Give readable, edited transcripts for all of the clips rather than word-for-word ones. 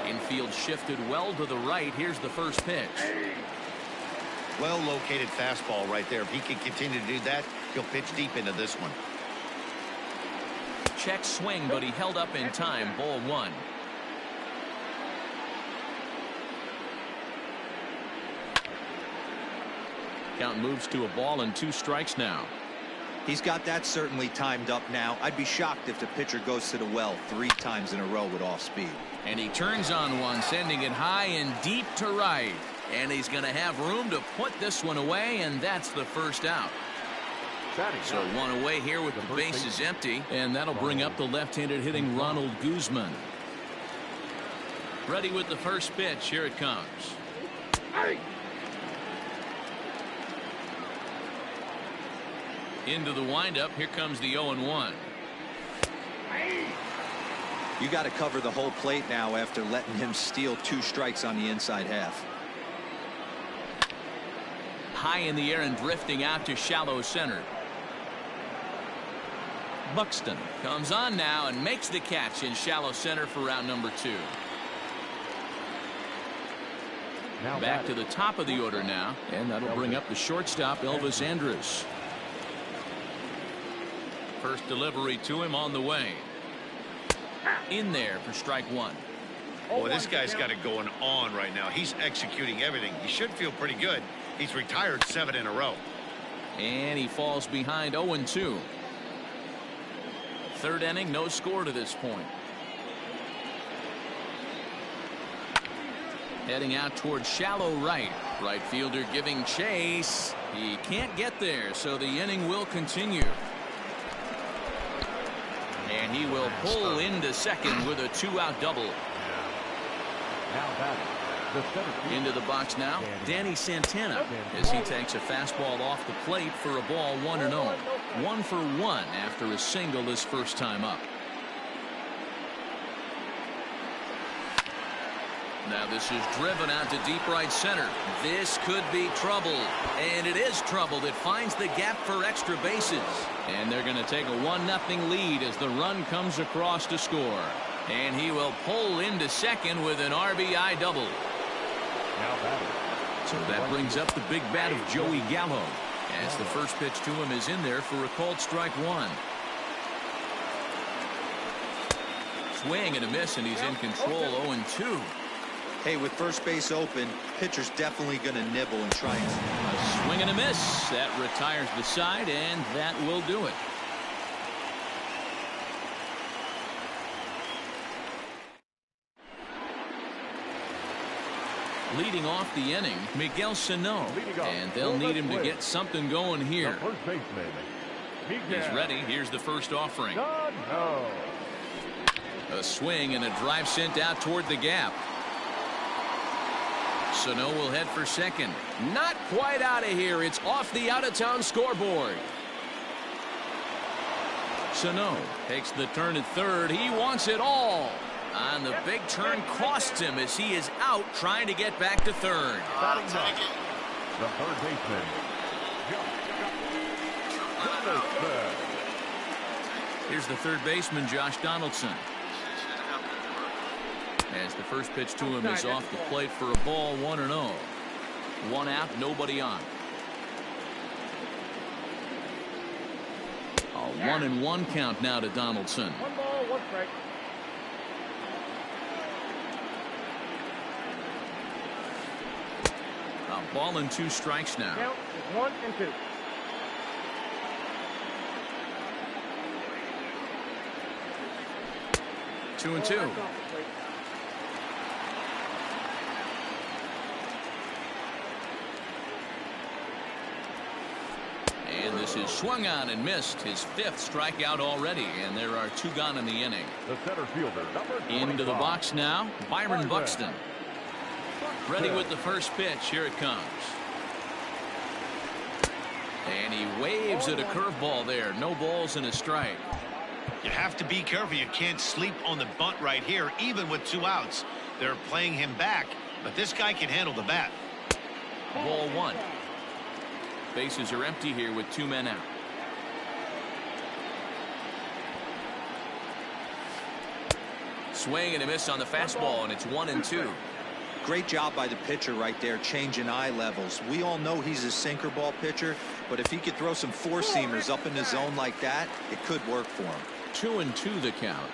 Infield shifted well to the right. Here's the first pitch. Well located fastball right there. If he can continue to do that, he'll pitch deep into this one. Check swing, but he held up in time. Ball one. Count moves to a ball and 2 strikes now. He's got that certainly timed up now. I'd be shocked if the pitcher goes to the well 3 times in a row with off speed. And he turns on one, sending it high and deep to right. And he's going to have room to put this one away, and that's the first out. So 1 away here with the bases empty, and that'll bring up the left-handed hitting Ronald Guzman. Ready with the first pitch. Here it comes. Into the windup. Here comes the 0-1. You got to cover the whole plate now after letting him steal 2 strikes on the inside half. High in the air and drifting out to shallow center. Buxton comes on now and makes the catch in shallow center for round number 2. Back to the top of the order now, and that'll bring up the shortstop Elvis Andrus. First delivery to him on the way. In there for strike 1. Boy, this guy's got it going on right now. He's executing everything. He should feel pretty good. He's retired 7 in a row. And he falls behind 0-2. 3rd inning, no score to this point. Heading out towards shallow right. Right fielder giving chase. He can't get there, so the inning will continue. And he will pull into second with a 2-out double. Into the box now, Danny Santana, as he takes a fastball off the plate for a ball 1-0. 1 for 1 after a single his first time up. Now this is driven out to deep right center. This could be trouble, and it is trouble that finds the gap for extra bases. And they're going to take a 1-0 lead as the run comes across to score. And he will pull into second with an RBI double. So that brings up the big bat of Joey Gallo, as the first pitch to him is in there for a called strike 1. Swing and a miss, and he's in control. 0-2. Hey, with first base open, pitcher's definitely going to nibble and try and... A swing and a miss. That retires the side, and that will do it. Leading off the inning, Miguel Sano, and they'll need him to get something going here. He's ready. Here's the first offering. A swing and a drive sent out toward the gap. Sano will head for second. Not quite out of here. It's off the out-of-town scoreboard. Sano takes the turn at third. He wants it all. On the big turn costs him as he is out trying to get back to third. The third baseman. Here's the third baseman, Josh Donaldson. As the first pitch to him is off the plate for a ball 1-0. 1 out, nobody on. A 1-1 count now to Donaldson. 1 ball, 1 strike. A ball and 2 strikes now. Count is 1 and 2. Two and 2. And this is swung on and missed. His 5th strikeout already, and there are 2 gone in the inning. The center fielder, number 25. Into the box now, Byron Buxton. Ready with the first pitch. Here it comes. And he waves at a curveball there. No balls and a strike. You have to be careful. You can't sleep on the bunt right here, even with 2 outs. They're playing him back, but this guy can handle the bat. Ball 1. Bases are empty here with 2 men out. swing and a miss on the fastball, and it's 1-2. Great job by the pitcher right there, changing eye levels. We all know he's a sinker ball pitcher, but if he could throw some four-seamers up in the zone like that, it could work for him. 2-2 the count.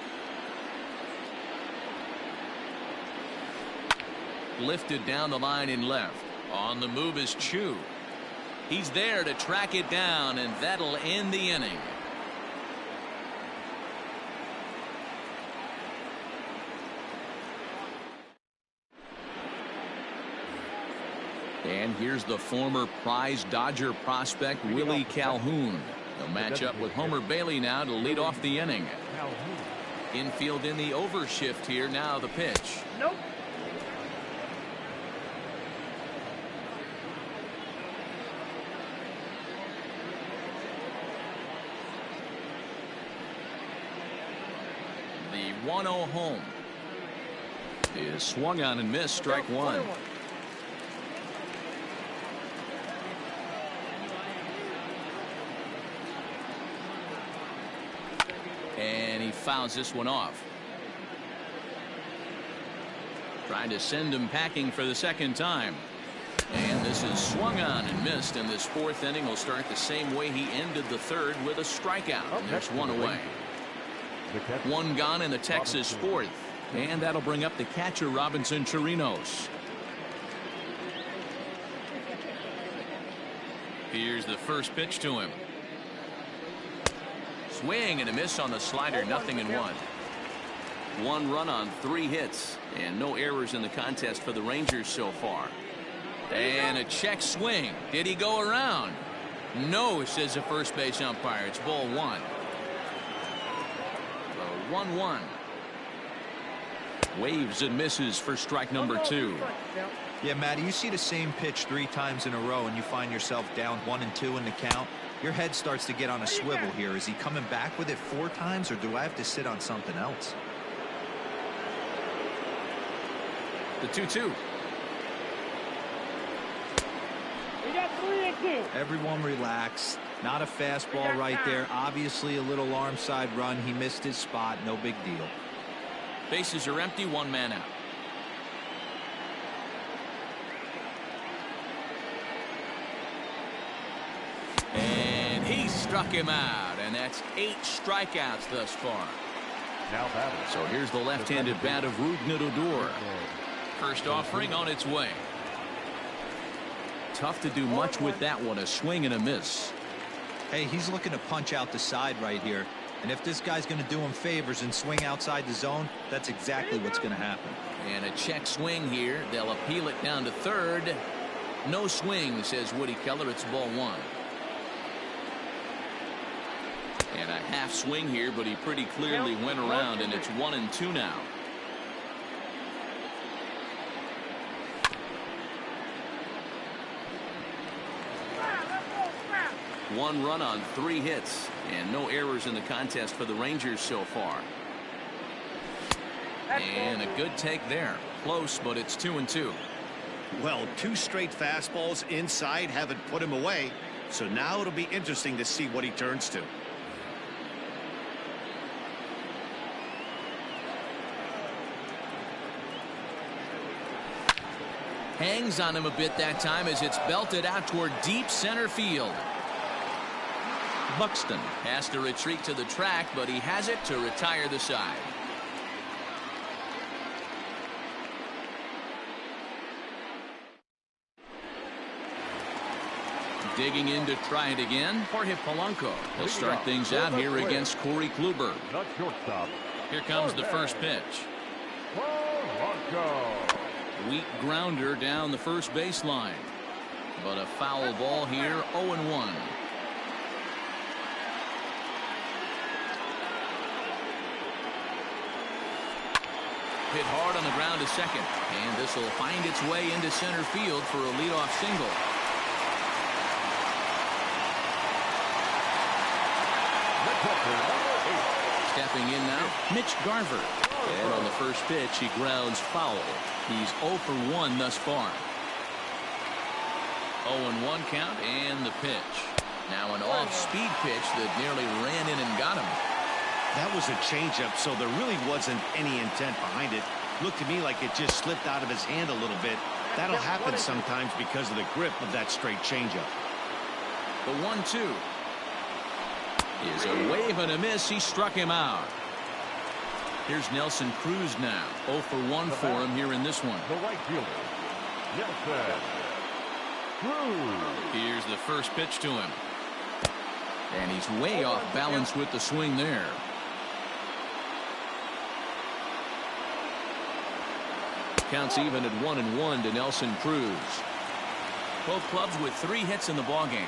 Lifted down the line in left. On the move is Chu. He's there to track it down, and that'll end the inning. And here's the former prize Dodger prospect Willie Calhoun. He'll match up with Homer Bailey now to lead off the inning. Infield in the overshift here. Now the pitch. Nope. The 1-0 home is swung on and missed. Strike one. And he fouls this one off. Trying to send him packing for the second time. And this is swung on and missed, and this fourth inning will start the same way he ended the third, with a strikeout. And there's one away. One gone in the Texas fourth, and that'll bring up the catcher Robinson Chirinos. Here's the first pitch to him. Swing and a miss on the slider. 0-1. One run on 3 hits, and no errors in the contest for the Rangers so far. And a check swing. Did he go around? No, says the first base umpire. It's ball 1. 1-1. Waves and misses for strike number 2. Yeah, Matty, you see the same pitch 3 times in a row and you find yourself down 1-2 in the count. Your head starts to get on a swivel here. Is he coming back with it 4 times, or do I have to sit on something else? The 2-2. We got 3-2. Everyone relax. Not a fastball right there. Obviously a little arm side run. He missed his spot. No big deal. Bases are empty. 1 man out. And he struck him out, and that's 8 strikeouts thus far. Now batting. So here's the left-handed bat of Rougned Odor. First offering on its way. Tough to do much with that one. A swing and a miss. Hey, he's looking to punch out the side right here. And if this guy's going to do him favors and swing outside the zone, that's exactly what's going to happen. And a check swing here. They'll appeal it down to third. No swing, says Woody Keller. It's ball 1. And a half swing here, but he pretty clearly went around, and it's 1-2 now. One run on 3 hits, and no errors in the contest for the Rangers so far. And a good take there. Close, but it's 2-2. Well, 2 straight fastballs inside haven't put him away, so now it'll be interesting to see what he turns to. Hangs on him a bit that time as it's belted out toward deep center field. Buxton has to retreat to the track, but he has it to retire the side. Digging in to try it again, Jorge Polanco. He'll start things out here against Corey Kluber. Not shortstop. Here comes the first pitch. Polanco. Weak grounder down the first baseline. But a foul ball here, 0-1. Hit hard on the ground to second. And this will find its way into center field for a leadoff single. Stepping in now, Mitch Garver. And on the first pitch, he grounds foul. He's 0 for 1 thus far. 0-1 count, and the pitch. Now an off-speed pitch that nearly ran in and got him. That was a changeup, so there really wasn't any intent behind it. Looked to me like it just slipped out of his hand a little bit. That'll happen sometimes because of the grip of that straight changeup. The 1-2 is a wave and a miss. He struck him out. Here's Nelson Cruz now. 0 for 1 for him here in this one. The right fielder, Nelson Cruz. Here's the first pitch to him. And he's way off balance with the swing there. Counts even at 1-1 to Nelson Cruz. Both clubs with 3 hits in the ballgame.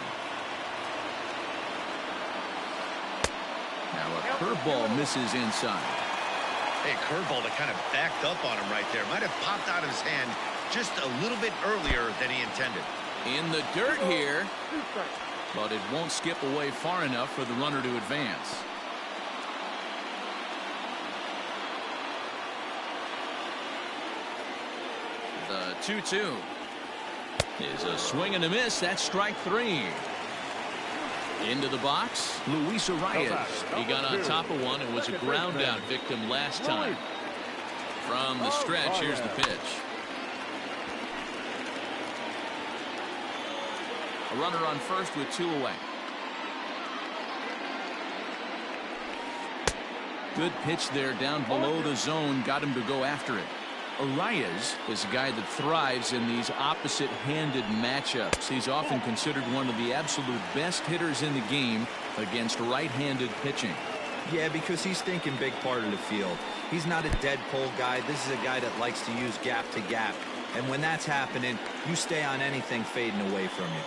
Now a curveball misses inside. Hey, curveball that kind of backed up on him right there. Might have popped out of his hand just a little bit earlier than he intended. In the dirt here, but it won't skip away far enough for the runner to advance. The 2-2 is a swing and a miss. That's strike 3. Into the box, Luis Arias. He got on top of one and was a ground out victim last time. From the stretch, here's the pitch. A runner on first with 2 away. Good pitch there down below the zone. Got him to go after it. Arias is a guy that thrives in these opposite-handed matchups. He's often considered one of the absolute best hitters in the game against right-handed pitching. Yeah, because he's thinking big part of the field. He's not a dead pull guy. This is a guy that likes to use gap to gap. And when that's happening, you stay on anything fading away from you.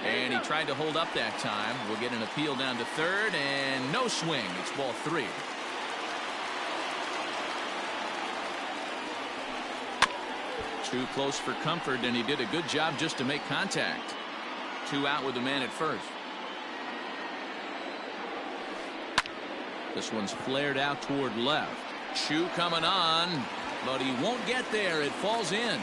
And he tried to hold up that time. We'll get an appeal down to third, and no swing. It's ball 3. Too close for comfort, and he did a good job just to make contact. 2 out with the man at first. This one's flared out toward left. Chu coming on, but he won't get there. It falls in.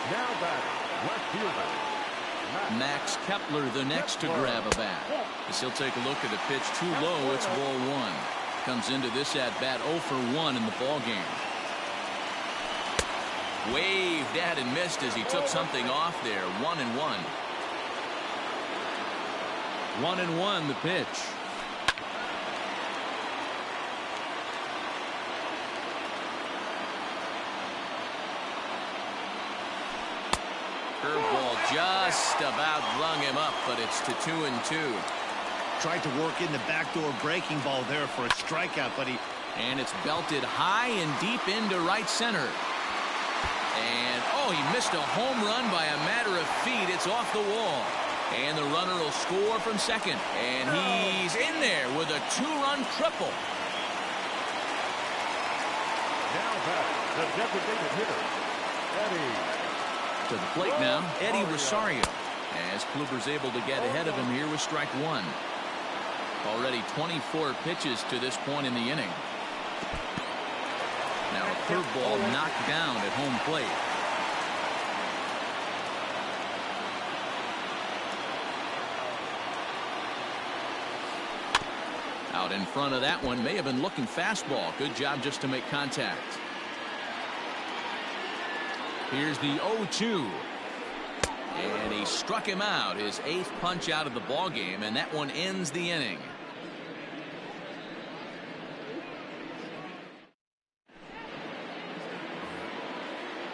Now batting, left fielder, Max Kepler, the next to grab a bat. As he'll take a look at the pitch too low. It's ball 1. Comes into this at bat 0 for 1 in the ball game. Waved at and missed as he took something off there. 1-1. 1-1 the pitch. Curveball just about rung him up, but it's to 2-2. Tried to work in the backdoor breaking ball there for a strikeout, but and it's belted high and deep into right center. And oh, he missed a home run by a matter of feet. It's off the wall. And the runner will score from second. And he's in there with a 2-run triple. now batting, the designated hitter, Eddie. To the plate now, Eddie Rosario. As Kluber's able to get ahead of him here with strike 1. Already 24 pitches to this point in the inning. Now a curveball knocked down at home plate. Out in front of that one, may have been looking fastball. Good job just to make contact. Here's the 0-2. And he struck him out, his 8th punch out of the ball game, and that one ends the inning.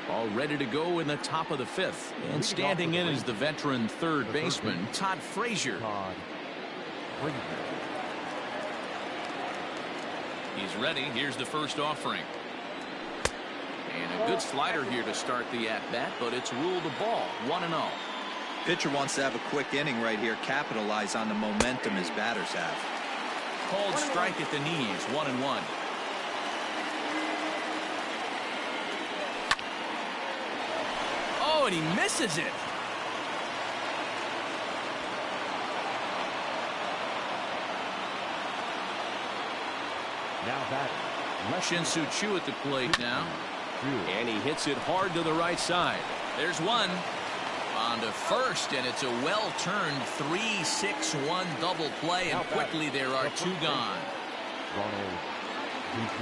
All ready to go in the top of the 5th. And standing in is the veteran third baseman, Todd Frazier. He's ready. Here's the first offering. And a good slider here to start the at-bat, but it's ruled a ball, 1-0. Pitcher wants to have a quick inning right here, capitalize on the momentum his batters have. Called strike at the knees, 1-1. Oh, and he misses it. Now batting, Shin-Soo Choo at the plate now. And he hits it hard to the right side. There's one. On to first, and it's a well-turned 3-6-1 double play, and quickly there are two gone.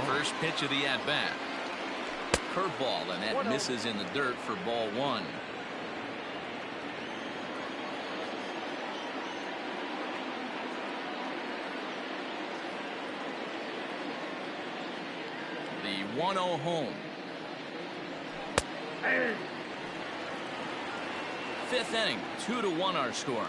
First pitch of the at-bat. Curveball, and that misses in the dirt for ball one. The 1-0 home. Fifth inning, 2-1 our score.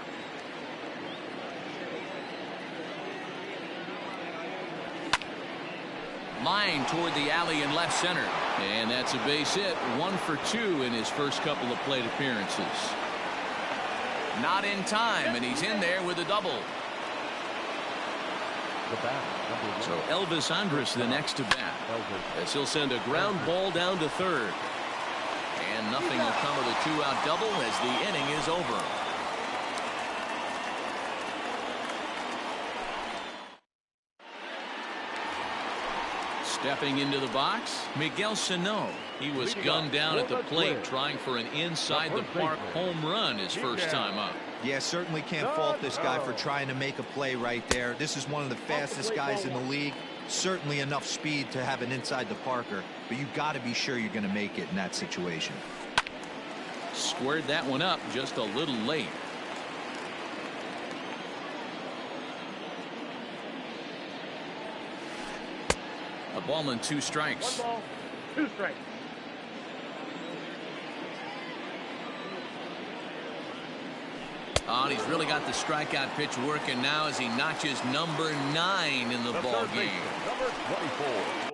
Line toward the alley in left center. And that's a base hit. 1 for 2 in his first couple of plate appearances. Not in time, and he's in there with a double. So Elvis Andrus the next to bat, as he'll send a ground ball down to third. And nothing will come of the two-out double as the inning is over. Stepping into the box, Miguel Sano. He was gunned down at the plate trying for an inside-the-park home run his first time up. Yeah, certainly can't fault this guy for trying to make a play right there. This is one of the fastest guys in the league. Certainly enough speed to have an inside-the-parker, but you've got to be sure you're going to make it in that situation. Squared that one up just a little late. A ball and 2 strikes. 1 ball, 2 strikes. Oh, and he's really got the strikeout pitch working now as he notches number 9 in the ball game. Number 24.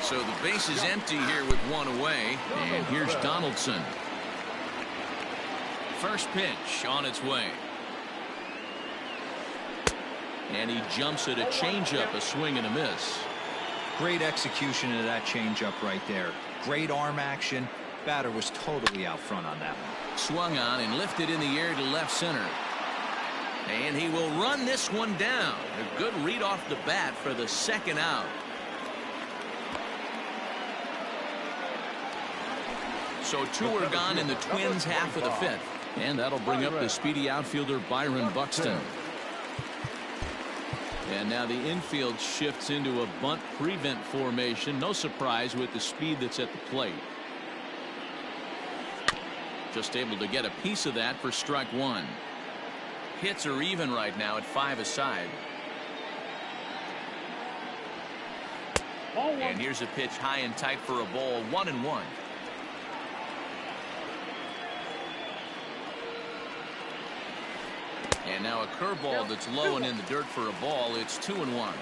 So the base is empty here with one away, and here's Donaldson. First pitch on its way. And he jumps at a changeup, a swing and a miss. Great execution of that changeup right there. Great arm action. Batter was totally out front on that one. Swung on and lifted in the air to left center. And he will run this one down. A good read off the bat for the second out. So two are gone in the Twins' half of the fifth. And that'll bring up the speedy outfielder Byron Buxton. And now the infield shifts into a bunt prevent formation. No surprise with the speed that's at the plate. Just able to get a piece of that for strike one. Hits are even right now at 5 aside. And here's a pitch high and tight for a ball, 1-1. And now a curveball that's low and in the dirt for a ball. It's 2-1.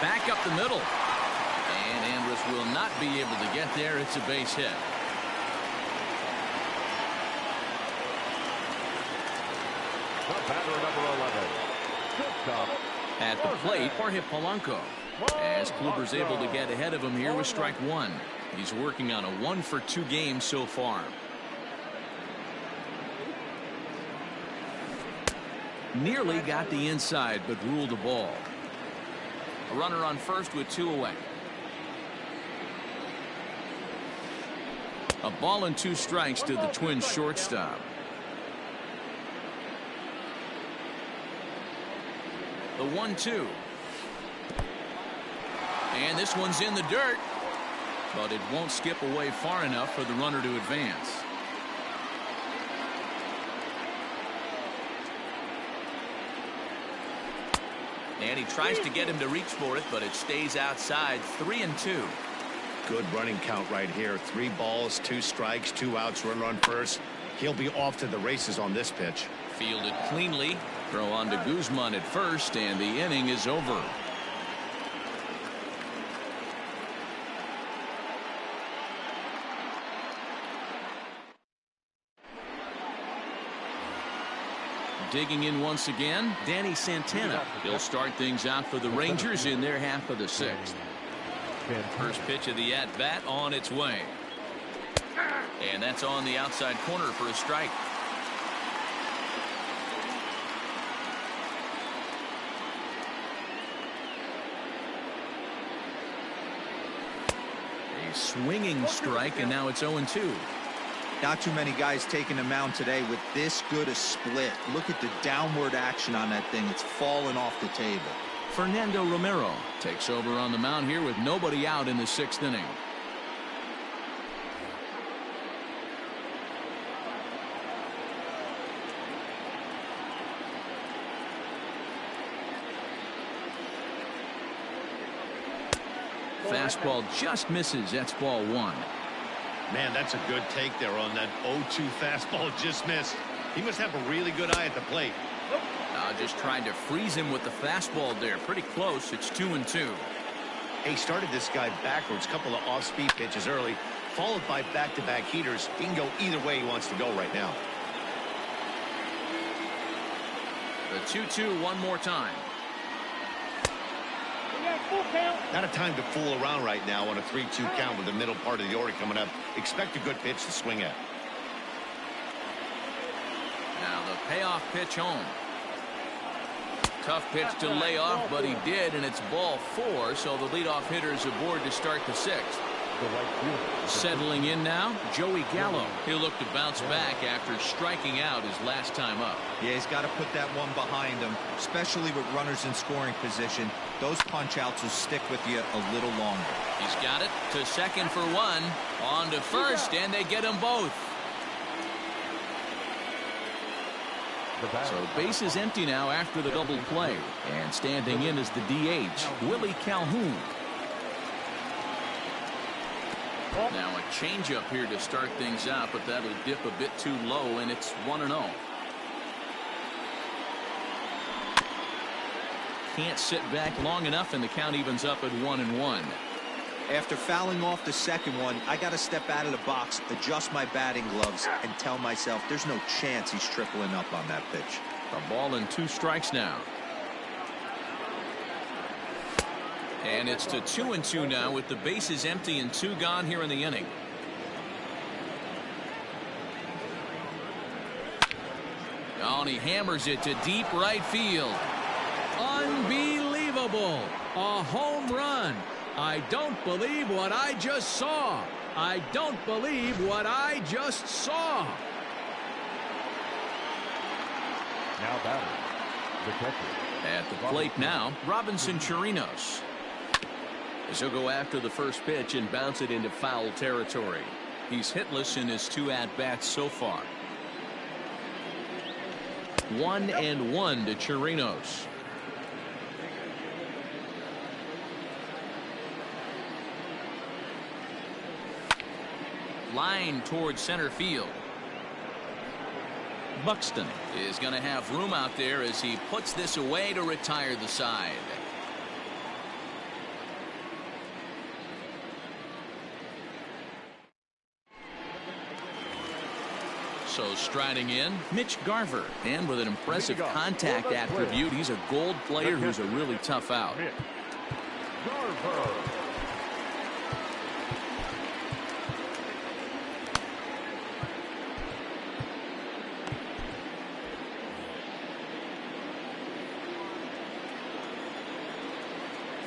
Back up the middle. And Andrus will not be able to get there. It's a base hit. Batter number 11. Shortstop. At the plate, Jorge Polanco. As Kluber's able to get ahead of him here with strike one. He's working on a 1-for-2 game so far. Nearly got the inside, but ruled a ball. A runner on first with 2 away. A ball and 2 strikes to the Twins shortstop. The 1-2. And this one's in the dirt. But it won't skip away far enough for the runner to advance. And he tries to get him to reach for it, but it stays outside. 3-2. Good running count right here. 3 balls, 2 strikes, 2 outs, runner on first. He'll be off to the races on this pitch. Fielded cleanly. Throw on to Guzman at first, and the inning is over. Digging in once again, Danny Santana. He'll start things out for the Rangers in their half of the 6th. First pitch of the at-bat on its way. And that's on the outside corner for a strike. A swinging strike, and now it's 0-2. Not too many guys taking the mound today with this good a split. Look at the downward action on that thing. It's falling off the table. Fernando Romero takes over on the mound here with nobody out in the 6th inning. Fastball just misses. That's ball 1. Man, that's a good take there on that 0-2 fastball just missed. He must have a really good eye at the plate. Just trying to freeze him with the fastball there. Pretty close. It's 2-2. He started this guy backwards. Couple of off-speed pitches early, followed by back-to-back heaters. He can go either way he wants to go right now. The 2-2 one more time. Not a time to fool around right now on a 3-2 count with the middle part of the order coming up. Expect a good pitch to swing at. Now the payoff pitch home. Tough pitch to lay off, but he did, and it's ball 4, so the leadoff hitter is aboard to start the 6th. Settling in now, Joey Gallo. He'll look to bounce back after striking out his last time up. Yeah, he's got to put that one behind him, especially with runners in scoring position. Those punch-outs will stick with you a little longer. He's got it to second for 1. On to first, and they get them both. So base is empty now after the double play. And standing in is the DH, Willie Calhoun. Now a changeup here to start things out, but that'll dip a bit too low, and it's 1-0. can't sit back long enough, and the count evens up at 1-1. After fouling off the second one, I got to step out of the box, adjust my batting gloves, and tell myself there's no chance he's tripling up on that pitch. A ball and 2 strikes now. And it's to 2-2 now with the bases empty and 2 gone here in the inning. Oh, and he hammers it to deep right field. Unbelievable. A home run. I don't believe what I just saw. I don't believe what I just saw. Now batting, the catcher. At the plate now, Robinson Chirinos. As he'll go after the first pitch and bounce it into foul territory. He's hitless in his 2 at-bats so far. 1-1 to Chirinos. Line towards center field. Buxton is going to have room out there as he puts this away to retire the side. So striding in, Mitch Garver, and with an impressive contact attribute, he's a gold player who's a really tough out. Garver.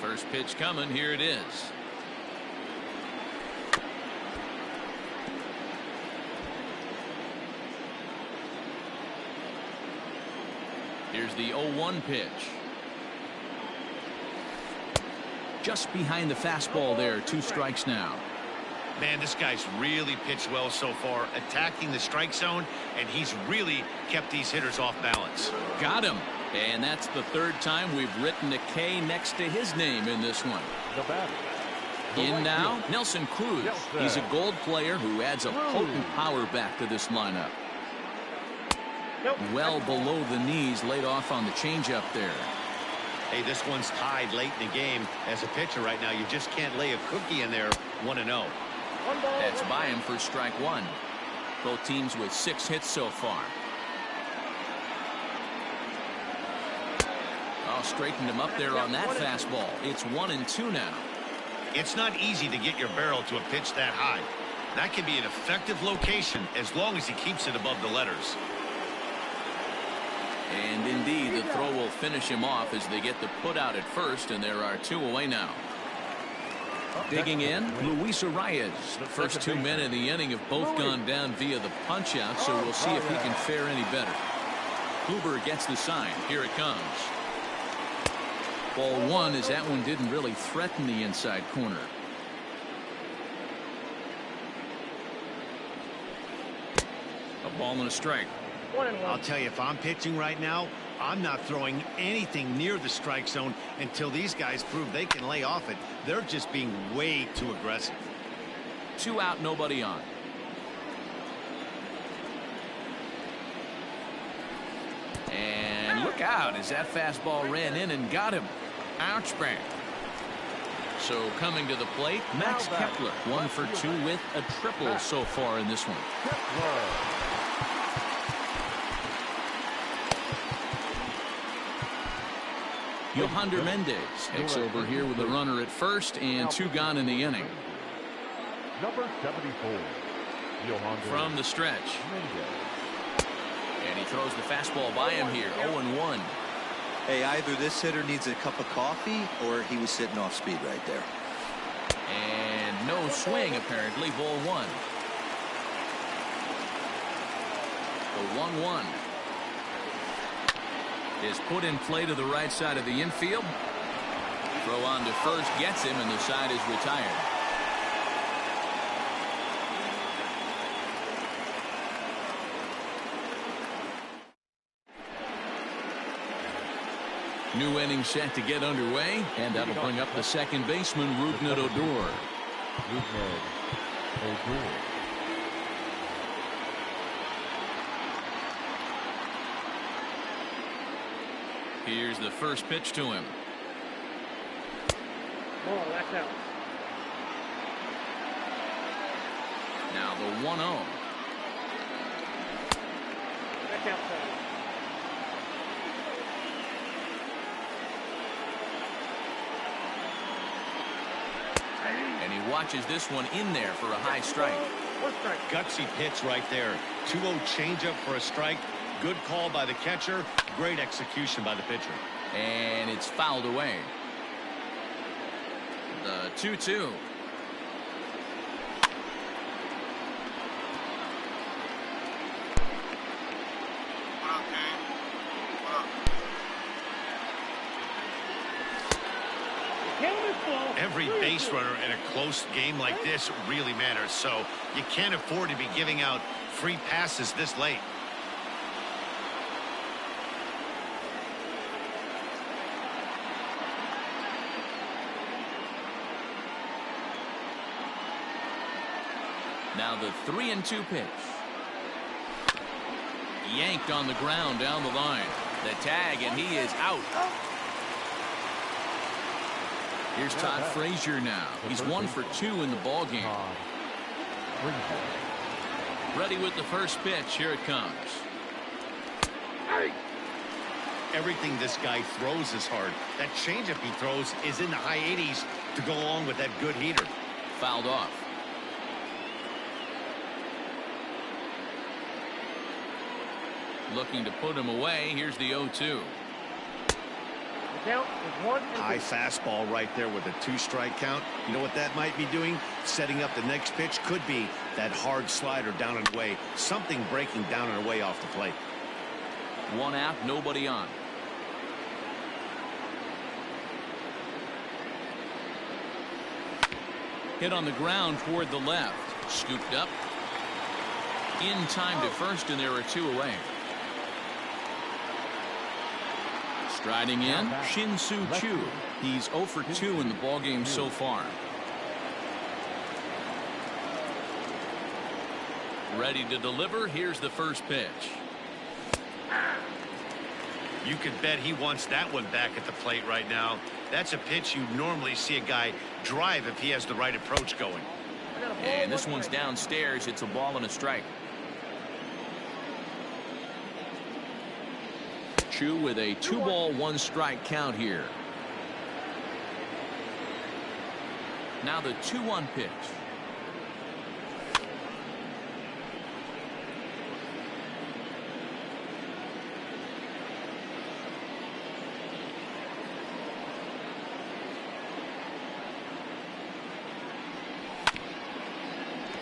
First pitch coming, here it is. Here's the 0-1 pitch. Just behind the fastball there, 2 strikes now. Man, this guy's really pitched well so far, attacking the strike zone, and he's really kept these hitters off balance. Got him. And that's the 3rd time we've written a K next to his name in this one. The batter. In now, Nelson Cruz. He's a gold player who adds a potent power back to this lineup. Well below the knees, laid off on the changeup there. Hey, this one's tied late in the game. As a pitcher right now, you just can't lay a cookie in there. 1-0. That's by him for strike 1. Both teams with 6 hits so far. Oh, straightened him up there on that fastball. It's 1-2 now. It's not easy to get your barrel to a pitch that high. That can be an effective location as long as he keeps it above the letters. And indeed, the throw will finish him off as they get the put out at first, and there are 2 away now. Digging in, Luis Arias. The first 2 men in the inning have both gone down via the punch out, so we'll see if he can fare any better. Kluber gets the sign. Here it comes. Ball 1, as that one didn't really threaten the inside corner. A ball and a strike. I'll tell you, if I'm pitching right now, I'm not throwing anything near the strike zone until these guys prove they can lay off it. They're just being way too aggressive. 2 out, nobody on. And look out as that fastball ran in and got him. Ouch bang. So coming to the plate, Max Kepler, 1 for 2 with a triple so far in this one. Yohander Mendez takes over here with a runner at first and 2 gone in the inning. Number 74. From the stretch. And he throws the fastball by him here. 0-1. Hey, either this hitter needs a cup of coffee or he was sitting off speed right there. And no swing, apparently. Ball 1. The 1-1 is put in play to the right side of the infield. Throw on to first gets him, and the side is retired. New inning set to get underway, and that'll bring up the second baseman, Rougned Odor. Here's the first pitch to him. Ball, that's out. Now the 1-0. That's outside. And he watches this one in there for a high strike. One strike. Gutsy pitch right there. 2-0 changeup for a strike. Good call by the catcher. Great execution by the pitcher. And it's fouled away. The 2-2. Every base runner in a close game like this really matters, so you can't afford to be giving out free passes this late. Now the 3-2 pitch. Yanked on the ground down the line. The tag, and he is out. Here's Todd Frazier now. He's 1 for 2 in the ball game. Ready with the first pitch. Here it comes. Everything this guy throws is hard. That changeup he throws is in the high 80s to go along with that good heater. Fouled off. Looking to put him away. Here's the 0-2. Count is 1 and 2. High fastball right there with a 2-strike count. You know what that might be doing? Setting up the next pitch. Could be that hard slider down and away. Something breaking down and away off the plate. 1 out, nobody on. Hit on the ground toward the left. Scooped up. In time to first, and there are 2 away. Striding in, Shin-Soo Choo. He's 0 for 2 in the ballgame so far. Ready to deliver. Here's the first pitch. You can bet he wants that one back at the plate right now. That's a pitch you normally see a guy drive if he has the right approach going. And this one's downstairs. It's a ball and a strike. Chu with a 2-ball, 1-strike count here. Now the 2-1 pitch.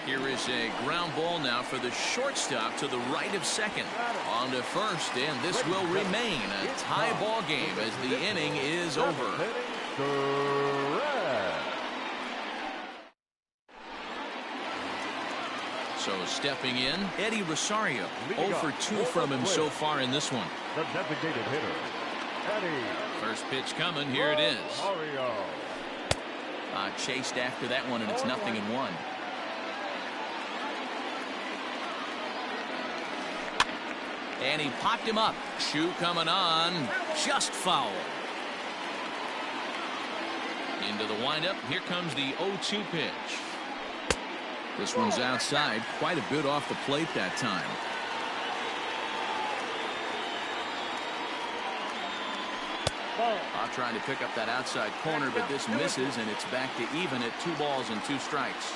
Here is a ground ball now for the shortstop to the right of second. On to first, and this will remain a tie ball game as the inning is over. So stepping in, Eddie Rosario. 0 for 2 from him so far in this one. The designated hitter, Eddie. First pitch coming. Here it is. Rosario. Chased after that one, and it's 0-1. And he popped him up. Chu coming on. Just foul. Into the windup. Here comes the 0-2 pitch. This one's outside. Quite a bit off the plate that time. Trying to pick up that outside corner, but this misses, and it's back to even at 2 balls and 2 strikes.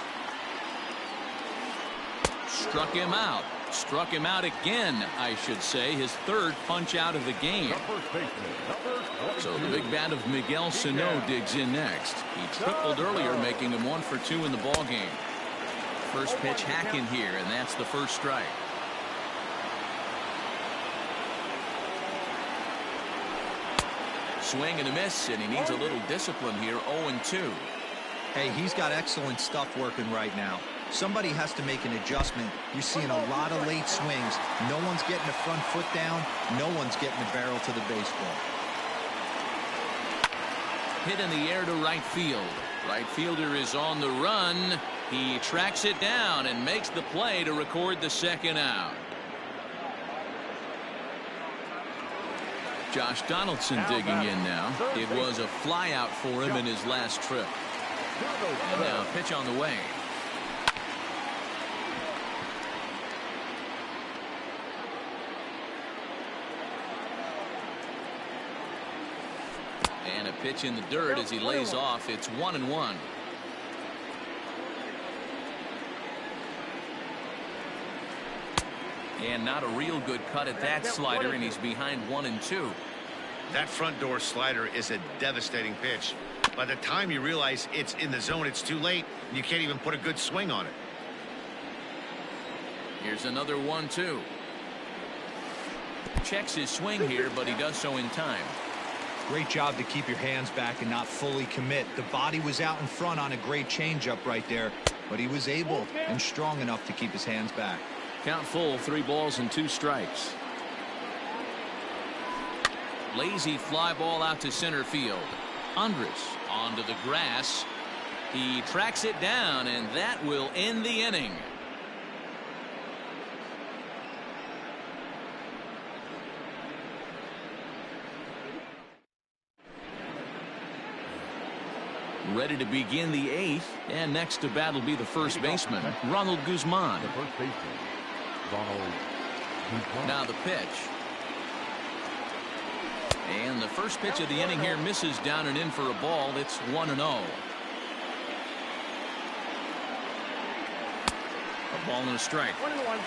Struck him out. Struck him out again, I should say. His 3rd punch out of the game. So the big bat of Miguel Sano digs in next. He tripled earlier, making him 1 for 2 in the ball game. First pitch hacking here, and that's the first strike. Swing and a miss, and he needs a little discipline here. 0-2. Hey, he's got excellent stuff working right now. Somebody has to make an adjustment. You're seeing a lot of late swings. No one's getting the front foot down. No one's getting the barrel to the baseball. Hit in the air to right field. Right fielder is on the run. He tracks it down and makes the play to record the 2nd out. Josh Donaldson digging in now. It was a flyout for him in his last trip. And now pitch on the way. And a pitch in the dirt as he lays off. It's 1-1. And not a real good cut at that slider, and he's behind 1-2. That front door slider is a devastating pitch. By the time you realize it's in the zone, it's too late, and you can't even put a good swing on it. Here's another 1-2. Checks his swing here, but he does so in time. Great job to keep your hands back and not fully commit. The body was out in front on a great changeup right there, but he was able and strong enough to keep his hands back. Count full, 3 balls and 2 strikes. Lazy fly ball out to center field. Andrus onto the grass. He tracks it down, and that will end the inning. Ready to begin the 8th, and next to bat will be the first baseman, Ronald Guzman. The first baseman, Ronald Guzman. Now the pitch. And the first pitch of the inning here misses down and in for a ball. It's 1-0. A ball and a strike. 1-1.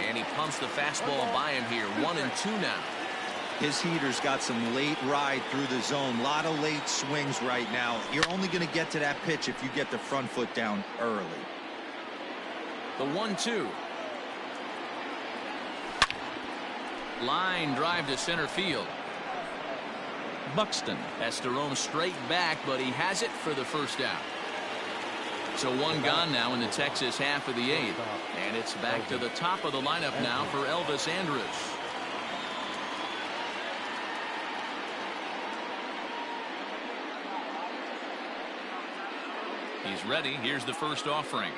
And he pumps the fastball by him here. 1-2 now. His heater's got some late ride through the zone. A lot of late swings right now. You're only going to get to that pitch if you get the front foot down early. The 1-2. Line drive to center field. Buxton has to roam straight back, but he has it for the first out. So one gone now in the Texas half of the 8th. And it's back to the top of the lineup now for Elvis Andrus. He's ready. Here's the first offering.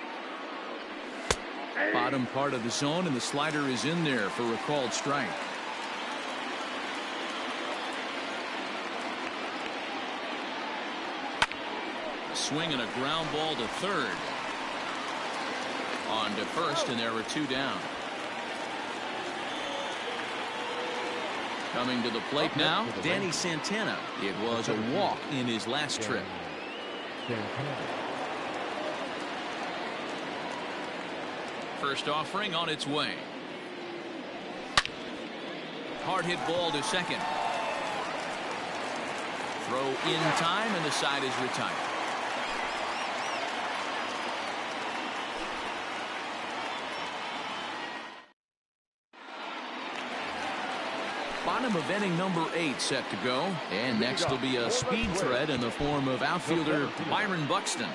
Bottom part of the zone, and the slider is in there for a called strike. A swing and a ground ball to third. On to first, and there are 2 down. Coming to the plate now, Danny Santana. It was a walk in his last trip. First offering on its way. Hard hit ball to second. Throw in time, and the side is retired. Bottom of inning number 8 set to go, and next will be a speed threat in the form of outfielder Byron Buxton.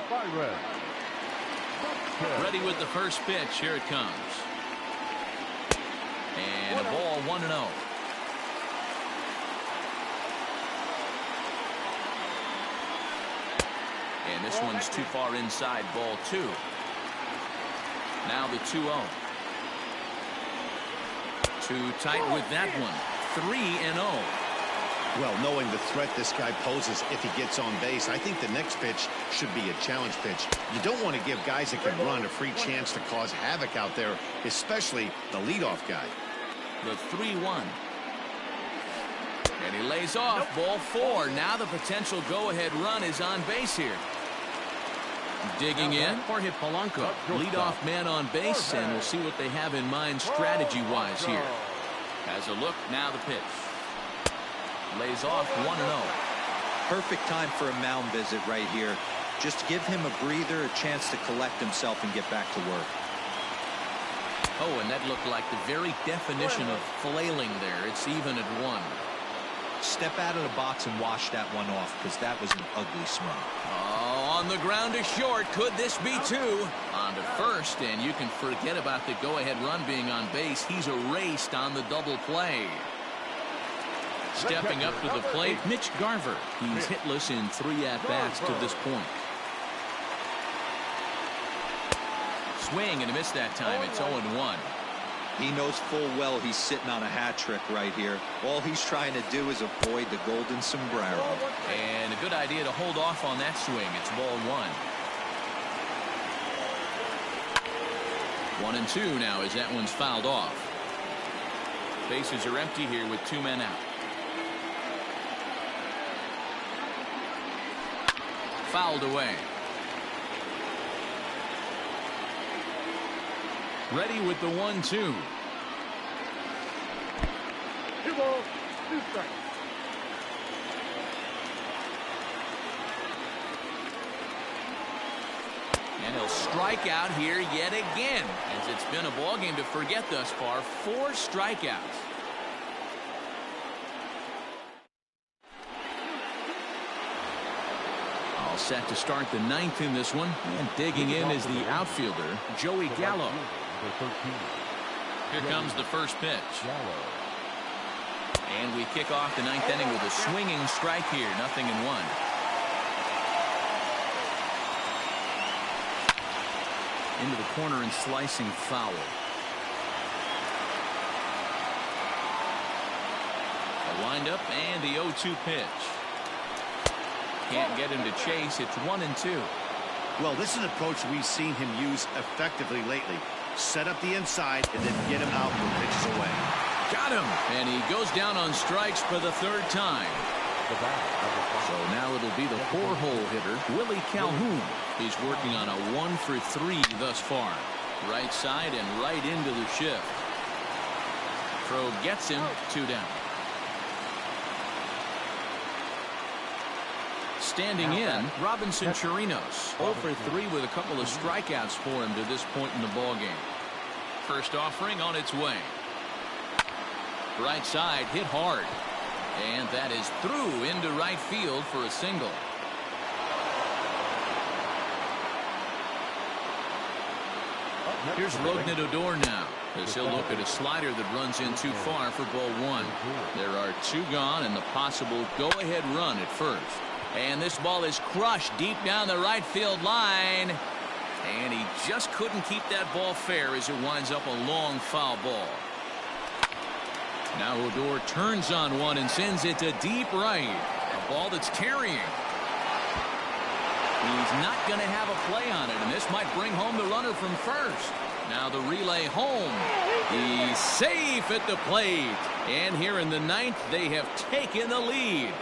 Ready with the first pitch. Here it comes. And a ball, 1-0. And this one's too far inside, ball 2. Now the 2-0. Too tight with that one. 3-0. Well, knowing the threat this guy poses if he gets on base, I think the next pitch should be a challenge pitch. You don't want to give guys that can run a free chance to cause havoc out there, especially the leadoff guy. The 3-1. And he lays off. Ball 4. Now the potential go-ahead run is on base here. Digging in, Jorge Polanco, leadoff man on base, and we'll see what they have in mind strategy-wise here. Has a look, now the pitch. Lays off, 1-0. Perfect time for a mound visit right here. Just give him a breather, a chance to collect himself and get back to work. Oh, and that looked like the very definition of flailing there. It's even at 1. Step out of the box and wash that one off, because that was an ugly swing. Oh, on the ground to short. Could this be 2? On to first, and you can forget about the go-ahead run being on base. He's erased on the double play. Stepping up to the plate, Mitch Garver. He's hitless in 3 at-bats to this point. Swing and a miss that time. It's 0-1. He knows full well he's sitting on a hat trick right here. All he's trying to do is avoid the golden sombrero. And a good idea to hold off on that swing. It's ball 1. 1-2 now as that one's fouled off. Bases are empty here with 2 men out. Fouled away. Ready with the 1-2. 2 balls, 2 strikes. And he'll strike out here yet again, as it's been a ball game to forget thus far. 4 strikeouts. All set to start the 9th in this one, and digging in is the outfielder Joey Gallo. Here comes the first pitch. And we kick off the 9th inning with a swinging strike here. 0-1. Into the corner and slicing foul. A windup and the 0-2 pitch. Can't get him to chase. It's 1-2. Well, this is an approach we've seen him use effectively lately. Set up the inside and then get him out with pitches away. Got him. And he goes down on strikes for the 3rd time. So now it'll be the 4-hole hitter, Willie Calhoun. He's working on a 1-for-3 thus far. Right side and right into the shift. Throw gets him. 2 down. Standing in, Robinson Chirinos. 0-for-3 with a couple of strikeouts for him to this point in the ballgame. First offering on its way. Right side hit hard. And that is through into right field for a single. Here's Rougned Odor now, as he'll look at a slider that runs in too far for ball 1. There are 2 gone and the possible go-ahead run at first. And this ball is crushed deep down the right field line. And he just couldn't keep that ball fair as it winds up a long foul ball. Now Odor turns on one and sends it to deep right. A ball that's carrying. He's not going to have a play on it, and this might bring home the runner from first. Now the relay home. He's safe at the plate. And here in the 9th, they have taken the lead.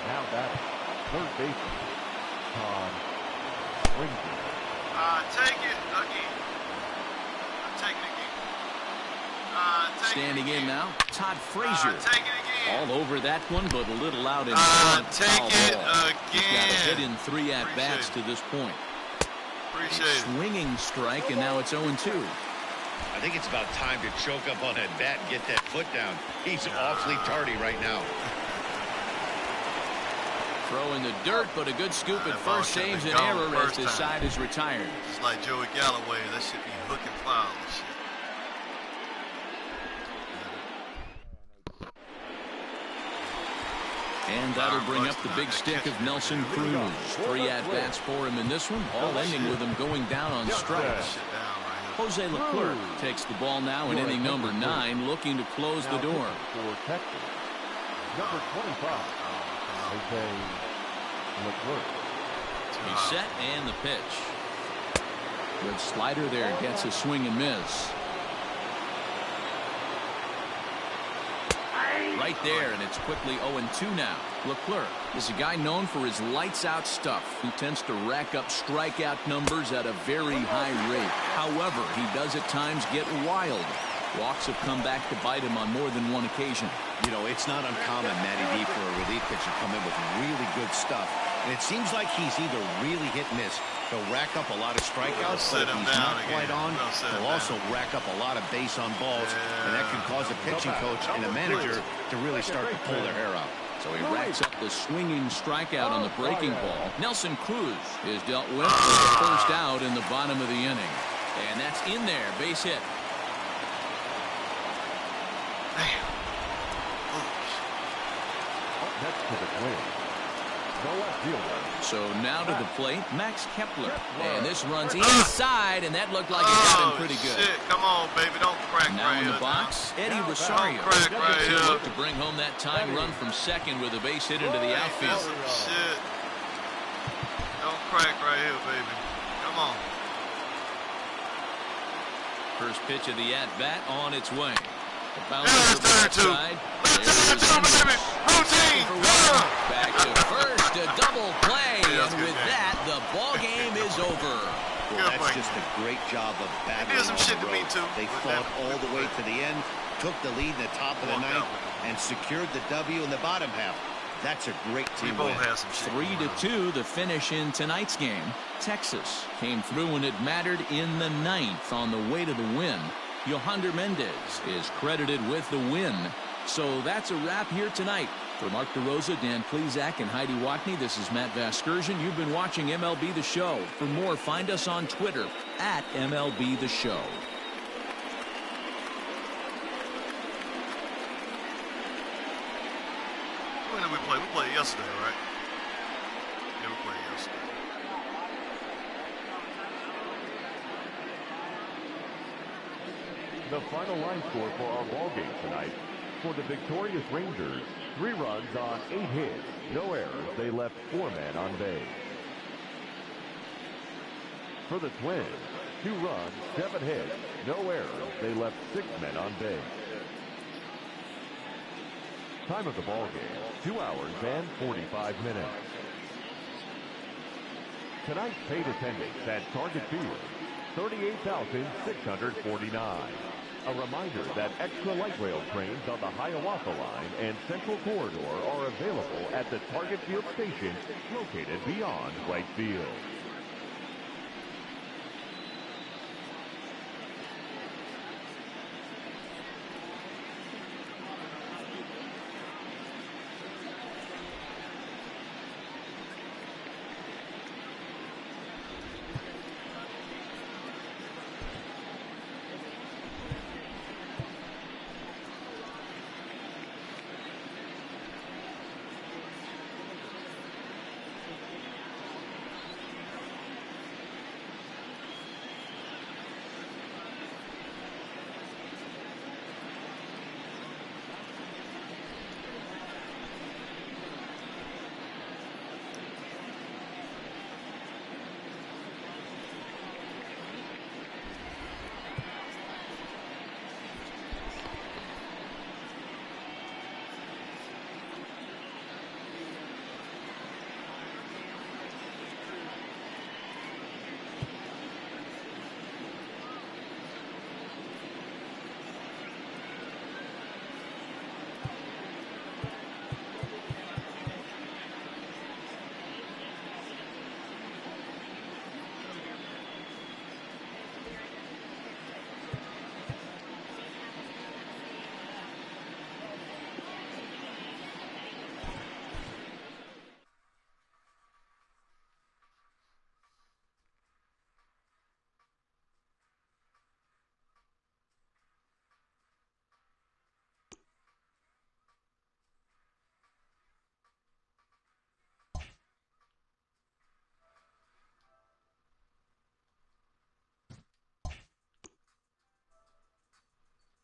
Now batting, 3rd baseman, Todd Frazier. Take it again. Take it again. Standing in now, Todd Frazier. Take it again. All over that one, but a little out in front. Take Foul it ball. again. He's got a hit in 3 at-bats to this point. Appreciate A it. swinging strike, and now it's 0-2. I think it's about time to choke up on that bat and get that foot down. He's awfully tardy right now. Throw in the dirt, but a good scoop at first saves an error as this side is retired. Just like Joey Galloway, that should be hook and foul and shit. And that'll bring up the big stick of Nelson Cruz. 3 at-bats for him in this one, all ending with him going down on strikes. Jose Leclerc takes the ball now in inning number 9, looking to close the door. For Texas, number 25, Jose Leclerc. He's set and the pitch. Good slider there, gets a swing and miss. Right there, and it's quickly 0-2 now. Leclerc is a guy known for his lights-out stuff. He tends to rack up strikeout numbers at a very high rate. However, he does at times get wild. Walks have come back to bite him on more than one occasion. You know, it's not uncommon, Matty D, for a relief pitcher to come in with really good stuff. And it seems like he's either really hit and miss. He'll rack up a lot of strikeouts, but if he's not quite on, he'll also rack up a lot of base on balls, and that can cause a pitching coach and a manager to really start to pull their hair out. So he racks up the swinging strikeout on the breaking ball. Nelson Cruz is dealt with the first out in the bottom of the inning. And that's in there, base hit. That's to the Twins. The left fielder. So now to the plate, Max Kepler. And this runs inside, and that looked like it got him pretty good. Shit. Come on, baby. Don't crack Now right in here. the box, Eddie Rosario. Don't crack right Gets a here. look to bring home that tying run from second with a base hit into the outfield. Shit. Don't crack right here, baby. Come on. First pitch of the at-bat on its way. The bounce There's to the turn two. outside. Let's turn two, baby. Routine. Back to first, a double play, Yeah, and with that, the ball game is over. Well, that's just a great job of battling did some on shit the to me, road. too. They fought all the way to the end, took the lead in the top of the ninth, and secured the W in the bottom half. That's a great We team both win. have some shit. 3-2, the finish in tonight's game. Texas came through when it mattered in the ninth on the way to the win. Yohander Mendez is credited with the win. So that's a wrap here tonight. For Mark DeRosa, Dan Plezak, and Heidi Watney, this is Matt Vasgersian. You've been watching MLB The Show. For more, find us on Twitter at MLB The Show. When did we play? We played yesterday, right? Yeah, we played yesterday. The final line score for our ball game tonight. For the victorious Rangers, 3 runs on 8 hits, no errors. They left 4 men on base. For the Twins, 2 runs, 7 hits, no errors. They left 6 men on base. Time of the ball game, 2 hours and 45 minutes. Tonight's paid attendance at Target Field, 38,649. A reminder that extra light rail trains on the Hiawatha Line and Central Corridor are available at the Target Field station located beyond right field.